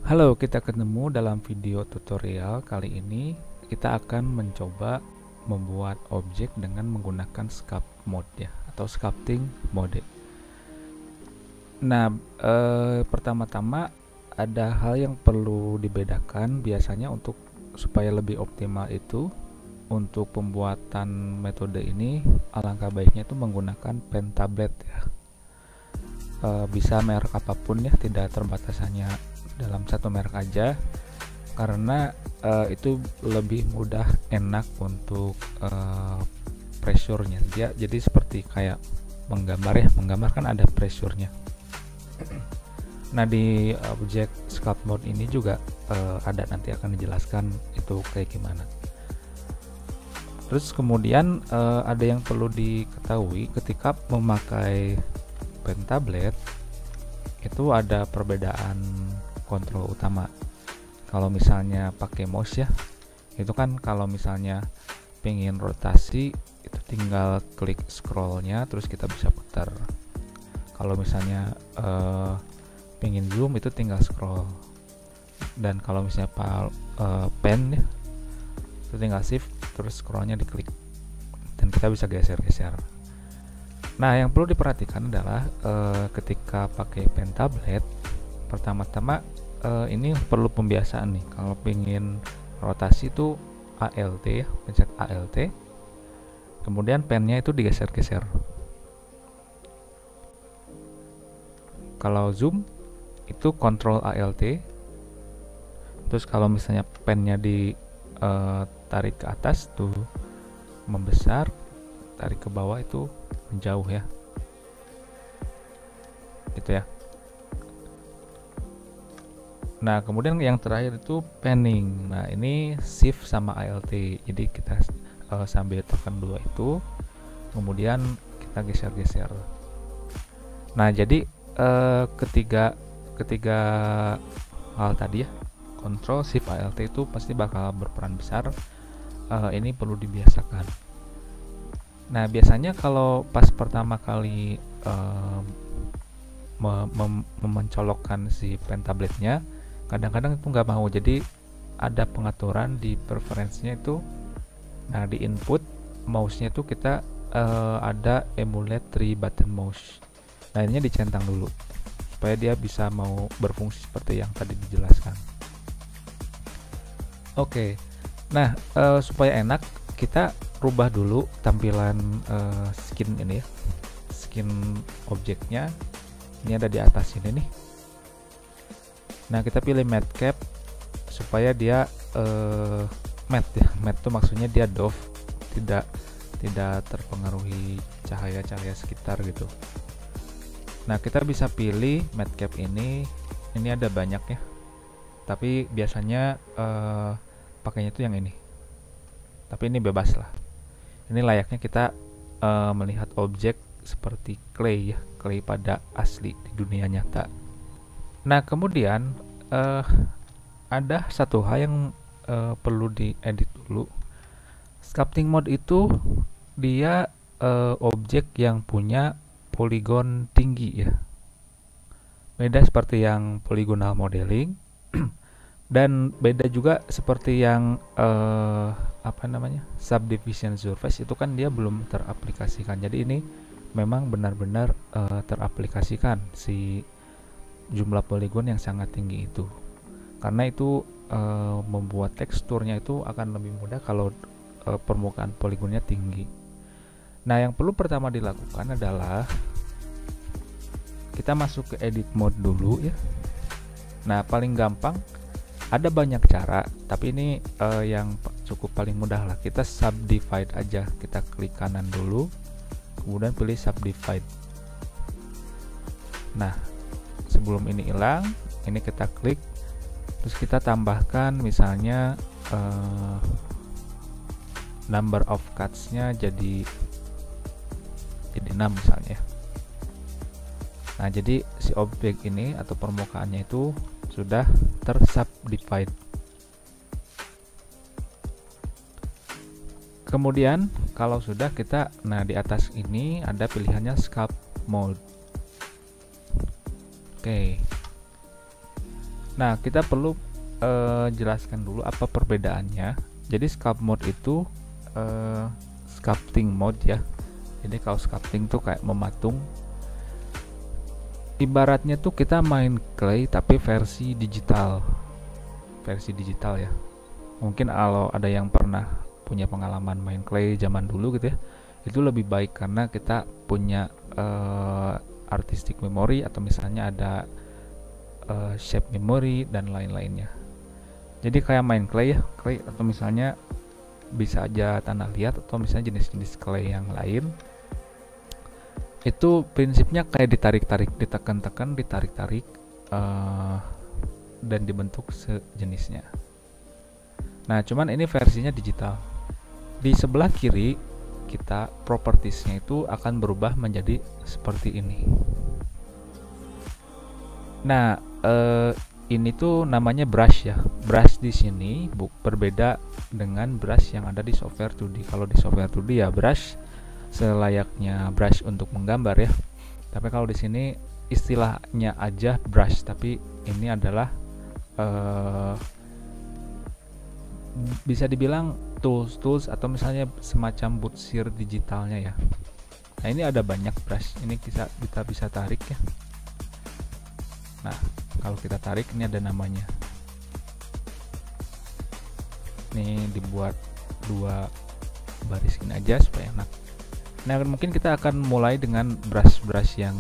Halo, kita ketemu dalam video tutorial. Kali ini kita akan mencoba membuat objek dengan menggunakan sculpt mode ya, atau sculpting mode. Nah, pertama-tama ada hal yang perlu dibedakan biasanya untuk supaya lebih optimal itu untuk pembuatan metode ini alangkah baiknya itu menggunakan pen tablet ya. Bisa merek apapun ya, tidak terbatas hanya dalam satu merek aja, karena itu lebih mudah, enak untuk pressure-nya dia. Jadi seperti kayak menggambar ya, menggambar kan ada pressure-nya. Nah, di objek sculpt mode ini juga ada, nanti akan dijelaskan itu kayak gimana. Terus kemudian ada yang perlu diketahui ketika memakai pen tablet, itu ada perbedaan kontrol utama. Kalau misalnya pakai mouse ya, itu kan kalau misalnya pengen rotasi itu tinggal klik scrollnya terus kita bisa putar. Kalau misalnya pengen zoom itu tinggal scroll, dan kalau misalnya pen ya, itu tinggal shift terus scrollnya diklik dan kita bisa geser-geser. Nah, yang perlu diperhatikan adalah ketika pakai pen tablet, pertama-tama ini perlu pembiasaan nih. Kalau pengen rotasi itu ALT ya, pencet ALT, kemudian pennya itu digeser-geser. Kalau zoom itu Ctrl ALT, terus kalau misalnya pennya ditarik ke atas tuh membesar, tarik ke bawah itu menjauh ya, gitu ya. Nah, kemudian yang terakhir itu panning. Nah, ini shift sama ALT, jadi kita sambil tekan dua itu kemudian kita geser-geser. Nah, jadi ketiga hal tadi ya, Ctrl Shift ALT itu pasti bakal berperan besar. Ini perlu dibiasakan. Nah, biasanya kalau pas pertama kali mencolokkan si pen tabletnya, kadang-kadang itu nggak mau. Jadi ada pengaturan di preferensinya itu. Nah, di input mouse-nya itu kita ada emulate 3 button mouse. Nah, ini dicentang dulu supaya dia bisa mau berfungsi seperti yang tadi dijelaskan. Oke. Nah, supaya enak, kita rubah dulu tampilan skin ini ya, skin objeknya. Ini ada di atas ini nih. Nah, kita pilih matte cap supaya dia matte ya. Matte itu maksudnya dia doff, tidak terpengaruhi cahaya-cahaya sekitar gitu. Nah, kita bisa pilih matte cap ini ada banyak ya, tapi biasanya pakainya itu yang ini. Tapi ini bebas lah. Ini layaknya kita melihat objek seperti clay ya, clay pada asli di dunia nyata. Nah, kemudian ada satu hal yang perlu diedit dulu. Sculpting mode itu dia objek yang punya poligon tinggi ya. Beda seperti yang polygonal modeling dan beda juga seperti yang subdivision surface, itu kan dia belum teraplikasikan. Jadi ini memang benar-benar teraplikasikan si jumlah poligon yang sangat tinggi itu, karena itu membuat teksturnya itu akan lebih mudah kalau permukaan poligonnya tinggi. Nah, yang perlu pertama dilakukan adalah kita masuk ke edit mode dulu ya. Nah, paling gampang, ada banyak cara, tapi ini yang cukup paling mudah lah. Kita subdivide aja, kita klik kanan dulu, kemudian pilih subdivide. Nah, sebelum ini hilang, ini kita klik, terus kita tambahkan misalnya number of cuts-nya jadi 6 misalnya. Nah, jadi si objek ini atau permukaannya itu sudah tersubdivide. Kemudian kalau sudah kita, nah di atas ini ada pilihannya sculpt mode. Oke. Nah, kita perlu jelaskan dulu apa perbedaannya. Jadi sculpt mode itu sculpting mode ya. Jadi kalau sculpting tuh kayak mematung, ibaratnya tuh kita main clay tapi versi digital ya. Mungkin kalau ada yang pernah punya pengalaman main clay zaman dulu gitu ya, itu lebih baik karena kita punya artistic memory, atau misalnya ada shape memory dan lain-lainnya. Jadi kayak main clay ya, clay atau misalnya bisa aja tanah liat atau misalnya jenis-jenis clay yang lain. Itu prinsipnya kayak ditarik-tarik, ditekan-tekan, ditarik-tarik dan dibentuk sejenisnya. Nah, cuman ini versinya digital. Di sebelah kiri kita propertiesnya itu akan berubah menjadi seperti ini. Nah, ini tuh namanya brush ya. Brush di sini berbeda dengan brush yang ada di software 2D. Kalau di software 2D ya brush selayaknya brush untuk menggambar ya. Tapi kalau di sini istilahnya aja brush, tapi ini adalah bisa dibilang tools atau misalnya semacam butsir digitalnya ya. Nah, ini ada banyak brush. Ini kita bisa tarik ya. Nah, kalau kita tarik ini ada namanya. Ini dibuat 2 baris ini aja supaya enak. Nah, mungkin kita akan mulai dengan brush yang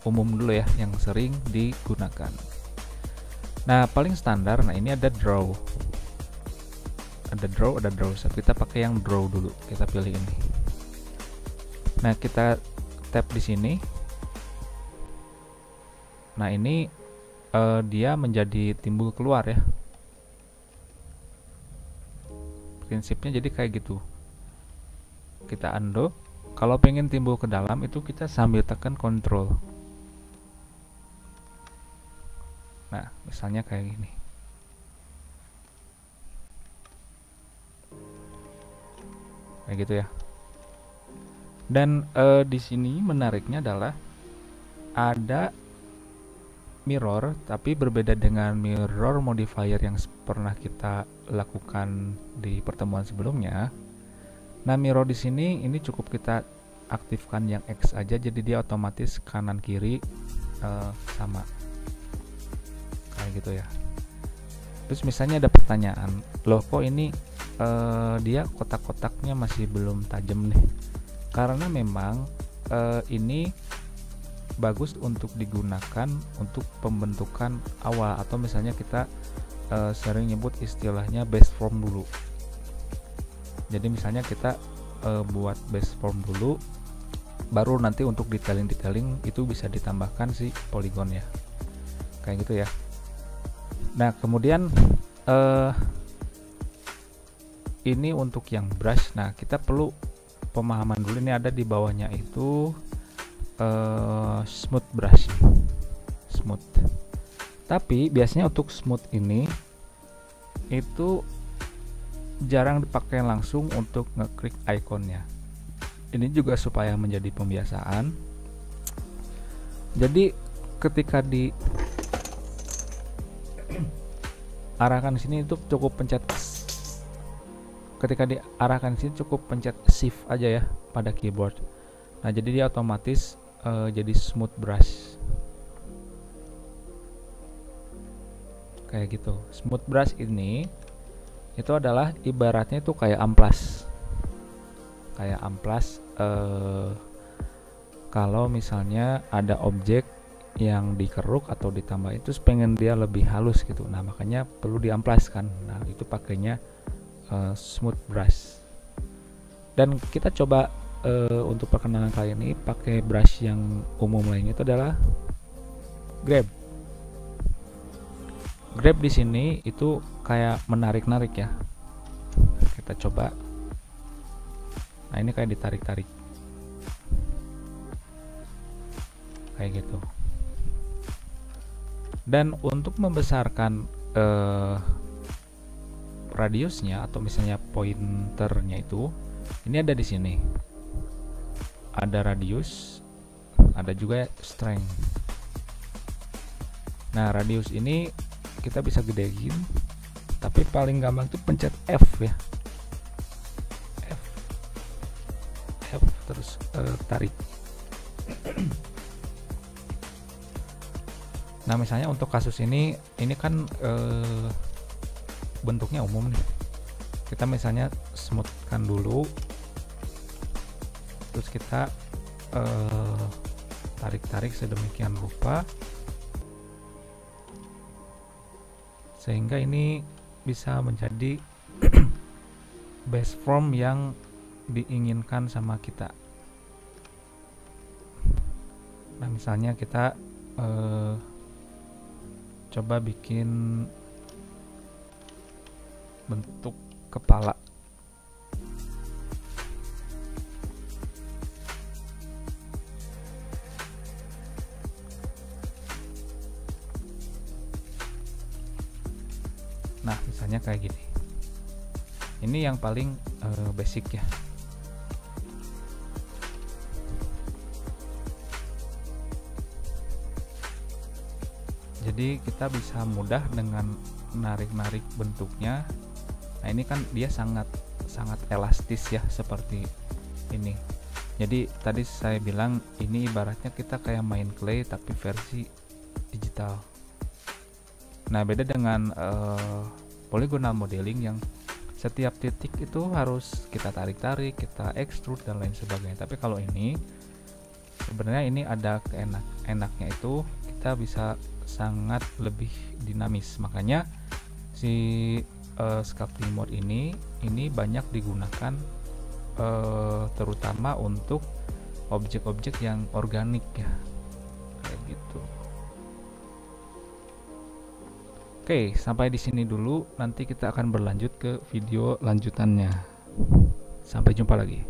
umum dulu ya, yang sering digunakan. Nah, paling standar. Nah, ini ada draw. Ada draw. Kita pakai yang draw dulu. Kita pilih ini. Nah, kita tap di sini. Nah, ini dia menjadi timbul keluar ya. Prinsipnya jadi kayak gitu. Kita undo. Kalau pengen timbul ke dalam itu kita sambil tekan control. Nah, misalnya kayak gini. Kayak gitu ya. Dan di sini menariknya adalah ada mirror, tapi berbeda dengan mirror modifier yang pernah kita lakukan di pertemuan sebelumnya. Nah, mirror di sini ini cukup kita aktifkan yang X aja, jadi dia otomatis kanan kiri sama kayak gitu ya. Terus misalnya ada pertanyaan, loh kok ini dia kotak-kotaknya masih belum tajam nih? Karena memang ini bagus untuk digunakan untuk pembentukan awal, atau misalnya kita sering nyebut istilahnya base form dulu. Jadi misalnya kita buat base form dulu, baru nanti untuk detailing itu bisa ditambahkan si poligon ya, kayak gitu ya. Nah, kemudian ini untuk yang brush. Nah, kita perlu pemahaman dulu. Ini ada di bawahnya itu smooth brush, smooth. Tapi biasanya untuk smooth ini itu jarang dipakai langsung untuk ngeklik ikonnya. Ini juga supaya menjadi pembiasaan. Jadi ketika di arahkan sini itu cukup pencet, ketika diarahkan sini cukup pencet shift aja ya pada keyboard. Nah, jadi dia otomatis jadi smooth brush kayak gitu. Smooth brush ini itu adalah ibaratnya itu kayak amplas, kalau misalnya ada objek yang dikeruk atau ditambah itu pengen dia lebih halus gitu. Nah, makanya perlu diamplaskan. Nah, itu pakainya smooth brush. Dan kita coba untuk perkenalan kali ini pakai brush yang umum lainnya, itu adalah grab. Grab di sini itu kayak menarik-narik ya. Kita coba. Nah, ini kayak ditarik-tarik. Kayak gitu. Dan untuk membesarkan radiusnya atau misalnya pointernya itu, ini ada di sini. Ada radius, ada juga strength. Nah, radius ini kita bisa gedein, tapi paling gampang itu pencet F ya. F terus tarik. Nah, misalnya untuk kasus ini kan bentuknya umum nih. Kita misalnya smoothkan dulu, terus kita tarik-tarik sedemikian rupa sehingga ini bisa menjadi base form yang diinginkan sama kita. Nah, misalnya kita coba bikin bentuk kepala. Nah, misalnya kayak gini. Ini yang paling basic ya. Jadi kita bisa mudah dengan narik-narik bentuknya. Nah, ini kan dia sangat elastis ya, seperti ini. Jadi tadi saya bilang ini ibaratnya kita kayak main clay tapi versi digital. Nah, beda dengan polygonal modeling yang setiap titik itu harus kita tarik-tarik, kita extrude dan lain sebagainya. Tapi kalau ini sebenarnya ini ada enaknya itu kita bisa sangat lebih dinamis. Makanya si sculpting mode ini banyak digunakan terutama untuk objek-objek yang organik ya, kayak gitu. Oke, sampai di sini dulu. Nanti kita akan berlanjut ke video lanjutannya. Sampai jumpa lagi.